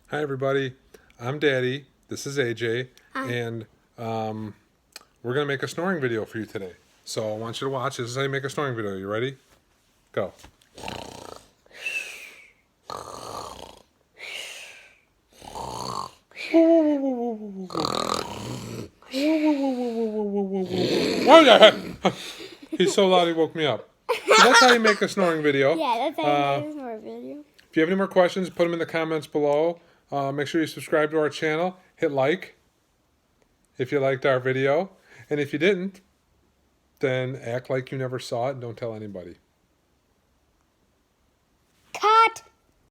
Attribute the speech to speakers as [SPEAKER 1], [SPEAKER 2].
[SPEAKER 1] Hi, everybody. I'm Daddy. This is AJ.
[SPEAKER 2] Hi.
[SPEAKER 1] And we're going to make a snoring video for you today. So I want you to watch. This is how you make a snoring video. You ready? Go. Oh, yeah. He's so loud he woke me up. So that's how you make a snoring video.
[SPEAKER 2] Yeah, that's how you make a snore video.
[SPEAKER 1] If you have any more questions, put them in the comments below. Make sure you subscribe to our channel. Hit like if you liked our video. And if you didn't, then act like you never saw it and don't tell anybody.